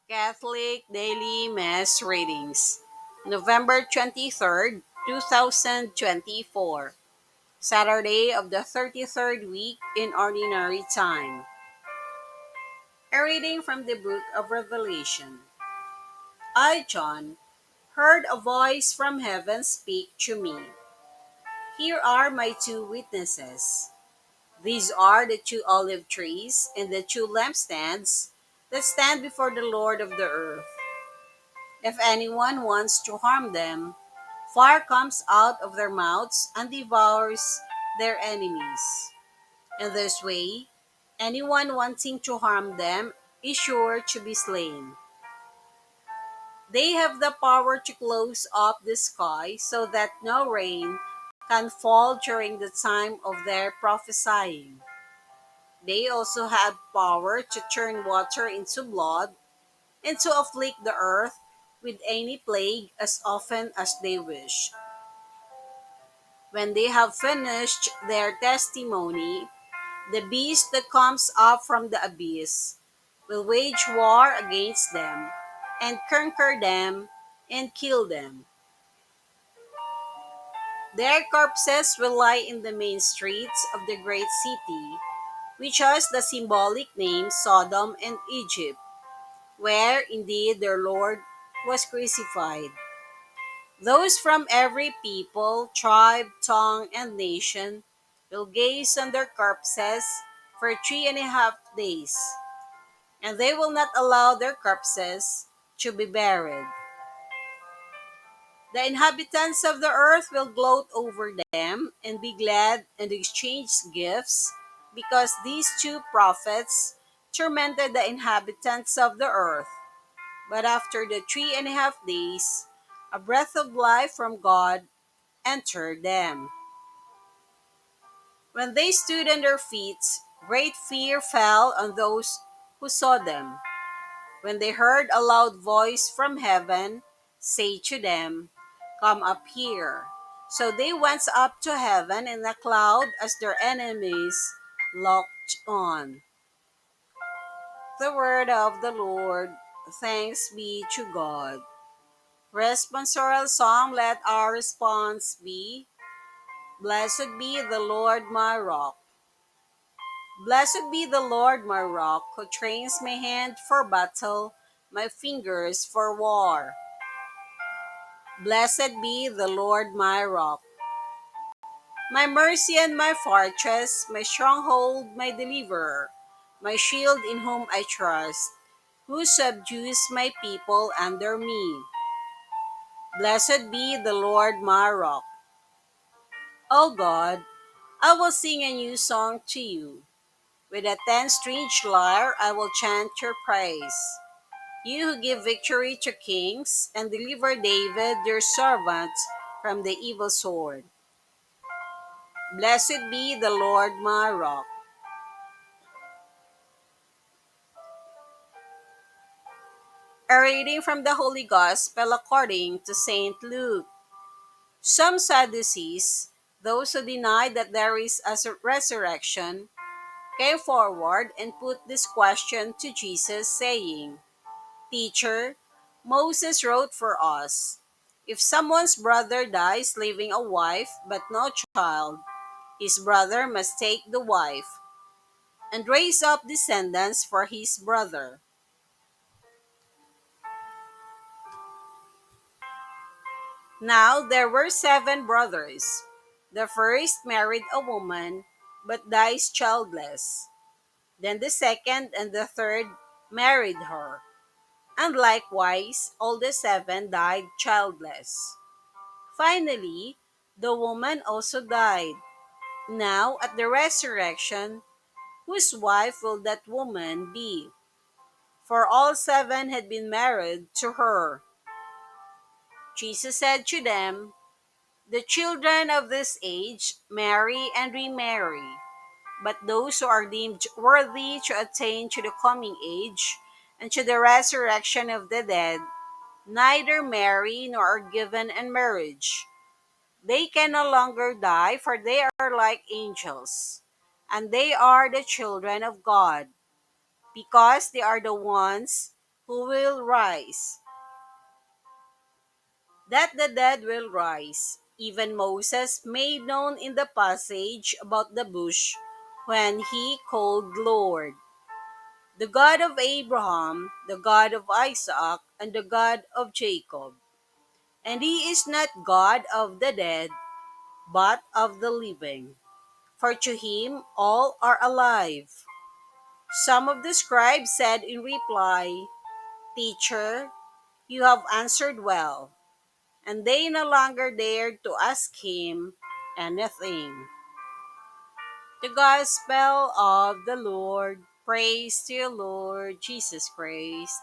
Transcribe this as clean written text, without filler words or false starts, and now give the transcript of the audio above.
Catholic Daily Mass Readings, November 23rd, 2024, Saturday of the 33rd week in Ordinary Time. A reading from the book of Revelation. I, John, heard a voice from heaven speak to me. Here are my two witnesses. These are the two olive trees and the two lampstands that stand before the Lord of the earth. If anyone wants to harm them, fire comes out of their mouths and devours their enemies. In this way, anyone wanting to harm them is sure to be slain. They have the power to close up the sky so that no rain can fall during the time of their prophesying. They also have power to turn water into blood and to afflict the earth with any plague as often as they wish. When they have finished their testimony, the beast that comes up from the abyss will wage war against them and conquer them and kill them. Their corpses will lie in the main streets of the great city, which has the symbolic name Sodom and Egypt, where indeed their Lord was crucified. Those from every people, tribe, tongue, and nation will gaze on their corpses for 3.5 days, and they will not allow their corpses to be buried. The inhabitants of the earth will gloat over them and be glad and exchange gifts, because these two prophets tormented the inhabitants of the earth. But after the 3.5 days, a breath of life from God entered them. When they stood on their feet, great fear fell on those who saw them. When they heard a loud voice from heaven say to them, "Come up here." So they went up to heaven in a cloud as their enemies looked on. The word of the Lord. Thanks be to God. Responsorial Psalm. Let our response be, Blessed be the Lord my rock. Blessed be the Lord my rock, who trains my hand for battle, my fingers for war. Blessed be the Lord my rock, my mercy and my fortress, my stronghold, my deliverer, my shield in whom I trust, who subdues my people under me. Blessed be the Lord my rock. O God, I will sing a new song to you. With a ten-stringed lyre I will chant your praise. You who give victory to kings and deliver David your servant from the evil sword. Blessed be the Lord my rock. A reading from the Holy Gospel according to St. Luke. Some Sadducees, those who deny that there is a resurrection, came forward and put this question to Jesus, saying, "Teacher, Moses wrote for us, if someone's brother dies leaving a wife but no child, his brother must take the wife and raise up descendants for his brother." Now there were 7 brothers. The first married a woman, but dies childless. Then the second and the third married her, and likewise all the 7 died childless. Finally, the woman also died. Now at the resurrection, whose wife will that woman be? For all 7 had been married to her. Jesus said to them, "The children of this age marry and remarry, but those who are deemed worthy to attain to the coming age and to the resurrection of the dead neither marry nor are given in marriage. They can no longer die, for they are like angels, and they are the children of God, because they are the ones who will rise, that the dead will rise. Even Moses made known in the passage about the bush when he called Lord, the God of Abraham, the God of Isaac, and the God of Jacob. And he is not God of the dead, but of the living. For to him all are alive. Some of the scribes said in reply, Teacher, you have answered well. And they no longer dared to ask him anything. The Gospel of the Lord. Praise to you, Lord Jesus Christ.